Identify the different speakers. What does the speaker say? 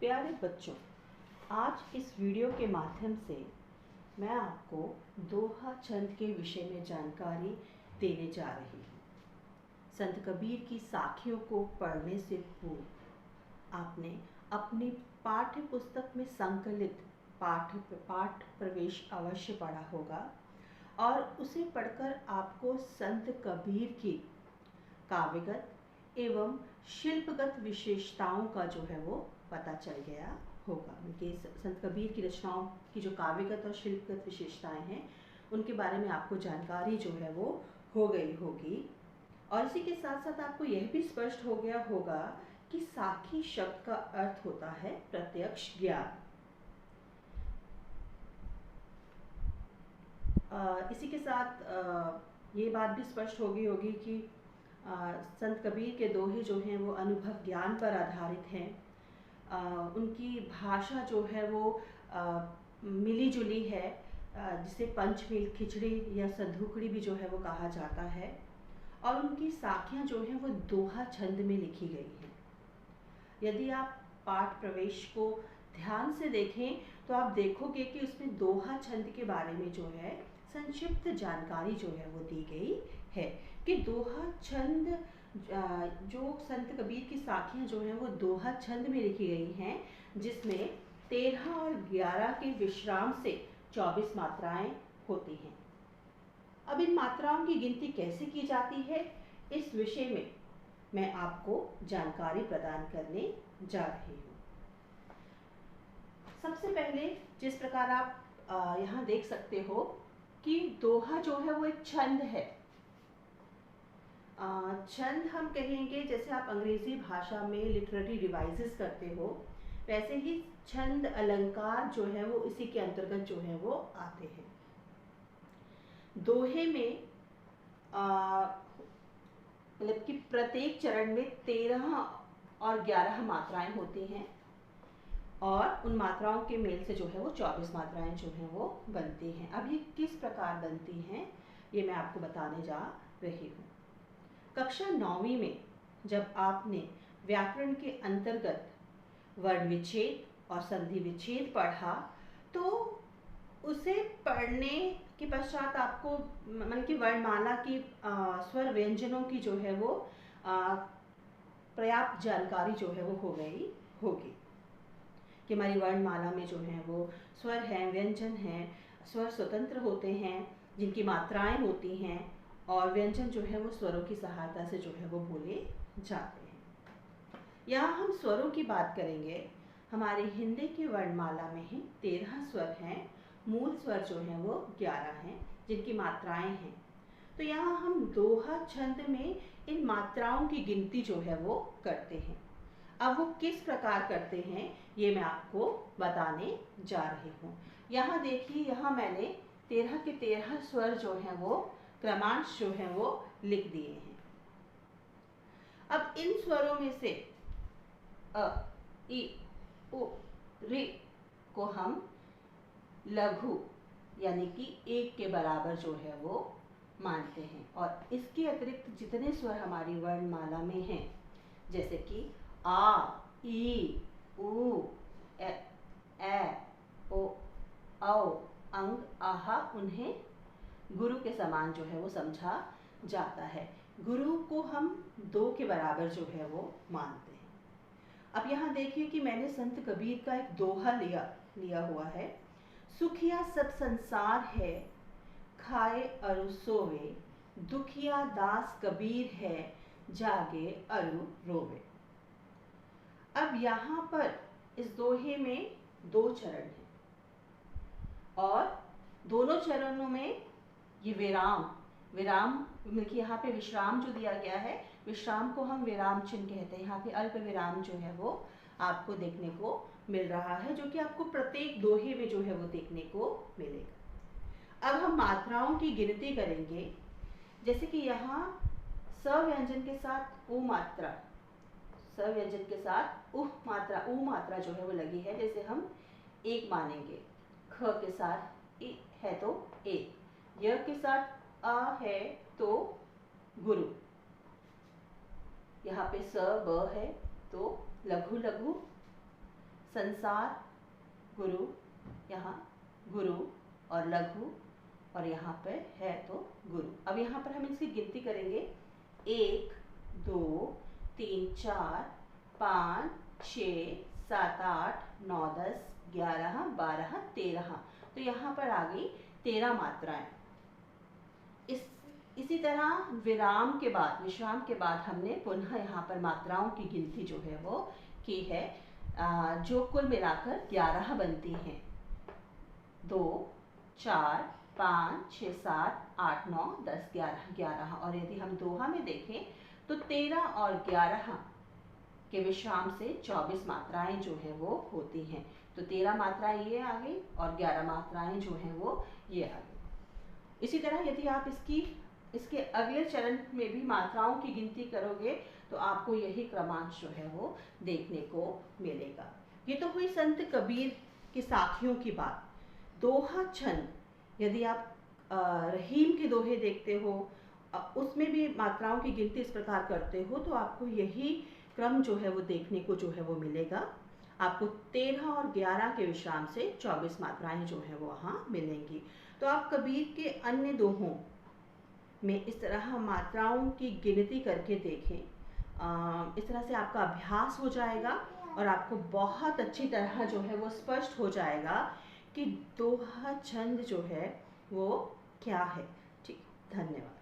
Speaker 1: प्यारे बच्चों, आज इस वीडियो के माध्यम से मैं आपको दोहा छंद के विषय में जानकारी देने जा रही हूँ। संत कबीर की साखियों को पढ़ने से पूर्व आपने अपनी पाठ्य पुस्तक में संकलित पाठ प्रवेश अवश्य पढ़ा होगा और उसे पढ़कर आपको संत कबीर की काव्यगत एवं शिल्पगत विशेषताओं का जो है वो पता चल गया होगा। उनके संत कबीर की रचनाओं की जो काव्यगत और शिल्पगत विशेषताएं हैं उनके बारे में आपको जानकारी जो है वो हो गई होगी। और इसी के साथ साथ आपको यह भी स्पष्ट हो गया होगा कि साखी शब्द का अर्थ होता है प्रत्यक्ष ज्ञान। इसी के साथ ये बात भी स्पष्ट हो गई होगी कि संत कबीर के दोहे जो हैं वो अनुभव ज्ञान पर आधारित हैं। उनकी भाषा जो है वो मिली जुली है, जिसे पंचमेल खिचड़ी या संधुकड़ी भी जो है वो कहा जाता है। और उनकी साखियाँ जो हैं वो दोहा छंद में लिखी गई हैं। यदि आप पाठ प्रवेश को ध्यान से देखें तो आप देखोगे कि उसमें दोहा छंद के बारे में जो है संक्षिप्त जानकारी जो है वो दी गई है कि दोहा छंद जो संत कबीर की साखियाँ जो हैं वो दोहा छंद में लिखी गई हैं, जिसमें 13 और 11 के विश्राम से 24 मात्राएं होती हैं। अब इन मात्राओं की गिनती कैसे की जाती है, इस विषय में मैं आपको जानकारी प्रदान करने जा रही हूँ। सबसे पहले जिस प्रकार आप यहाँ देख सकते हो कि दोहा जो है वो एक छंद है। छंद हम कहेंगे जैसे आप अंग्रेजी भाषा में लिटरेरी डिवाइसेस करते हो, वैसे ही छंद अलंकार जो है वो इसी के अंतर्गत जो है वो आते हैं। दोहे में मतलब कि प्रत्येक चरण में 13 और 11 मात्राएं होती हैं और उन मात्राओं के मेल से जो है वो 24 मात्राएं जो हैं वो बनती हैं। अब ये किस प्रकार बनती हैं ये मैं आपको बताने जा रही हूँ। कक्षा 9वीं में जब आपने व्याकरण के अंतर्गत वर्ण विच्छेद और संधि विच्छेद पढ़ा तो उसे पढ़ने के पश्चात आपको मन की वर्णमाला की स्वर व्यंजनों की जो है वो पर्याप्त जानकारी जो है वो हो गई होगी कि हमारी वर्णमाला में जो है वो स्वर हैं, व्यंजन हैं, स्वर स्वतंत्र होते हैं जिनकी मात्राएं होती हैं और व्यंजन जो है वो स्वरों की सहायता से जो है वो बोले जाते हैं। यहाँ हम स्वरों की बात करेंगे। हमारे हिंदी की वर्णमाला में ही 13 स्वर हैं, मूल स्वर जो हैं वो 11 हैं जिनकी मात्राएं हैं। तो यहाँ हम दोहा छंद में इन मात्राओं की गिनती जो है वो करते हैं। अब वो किस प्रकार करते हैं ये मैं आपको बताने जा रही हूँ। यहाँ देखिए, यहाँ मैंने 13 के 13 स्वर जो हैं वो क्रमांश जो हैं वो लिख दिए हैं। अब इन स्वरों में से अ, इ, उ, ऋ को हम लघु यानी कि 1 के बराबर जो है वो मानते हैं और इसके अतिरिक्त जितने स्वर हमारी वर्णमाला में हैं जैसे कि आ, ई, उ, ए, ओ, औ, अंग, आहा, उन्हें गुरु के समान जो है वो समझा जाता है। गुरु को हम 2 के बराबर जो है वो मानते हैं। अब यहाँ देखिए कि मैंने संत कबीर का एक दोहा लिया हुआ है। सुखिया सब संसार है, खाए अरु सोवे, दुखिया दास कबीर है, जागे अरु रोवे। अब यहाँ पर इस दोहे में 2 चरण हैं और दोनों चरणों में ये विराम मतलब यहाँ पे विश्राम जो दिया गया है, विश्राम को हम विराम चिन्ह कहते हैं। यहाँ पे अल्प विराम जो है वो आपको देखने को मिल रहा है, जो कि आपको प्रत्येक दोहे में जो है वो देखने को मिलेगा। अब हम मात्राओं की गिनती करेंगे। जैसे कि यहाँ स व्यंजन के साथ उ मात्रा, स व्यंजन के साथ उ मात्रा जो है वो लगी है, जैसे हम 1 मानेंगे। ख के साथ इ है तो 1, य के साथ अ है तो गुरु, यहाँ पे स ब है तो लघु लघु, संसार, गुरु, यहाँ गुरु और लघु, और यहाँ पर है तो गुरु। अब यहाँ पर हम इसकी गिनती करेंगे, 1 2 3 4 5 6 7 8 9 10 11 12 13। तो यहाँ पर आ गई 13 मात्राएं। इसी तरह विराम के बाद, विश्राम के बाद हमने पुनः यहाँ पर मात्राओं की गिनती जो है वो की है, जो कुल मिलाकर 11 बनती हैं। 2 4 5 6 7 8 9 10 11 11। और यदि हम दोहा में देखें तो 13 और 11 के विश्राम से 24 मात्राएं जो है वो होती हैं। तो 13 मात्राएं ये आ गई और 11 मात्राएं जो हैं वो ये आ गई। इसी तरह यदि आप इसके अगले चरण में भी मात्राओं की गिनती करोगे तो आपको यही क्रमांश जो है वो देखने को मिलेगा। ये तो हुई संत कबीर के साथियों की बात। दोहा छंद, यदि आप रहीम के दोहे देखते हो, उसमें भी मात्राओं की गिनती इस प्रकार करते हो तो आपको यही क्रम जो है वो देखने को जो है वो मिलेगा। आपको 13 और 11 के विश्राम से 24 मात्राएं जो है वो वहाँ मिलेंगी। तो आप कबीर के अन्य दोहों में इस तरह मात्राओं की गिनती करके देखें। इस तरह से आपका अभ्यास हो जाएगा और आपको बहुत अच्छी तरह जो है वो स्पष्ट हो जाएगा कि दोहा छंद जो है वो क्या है। ठीक, धन्यवाद।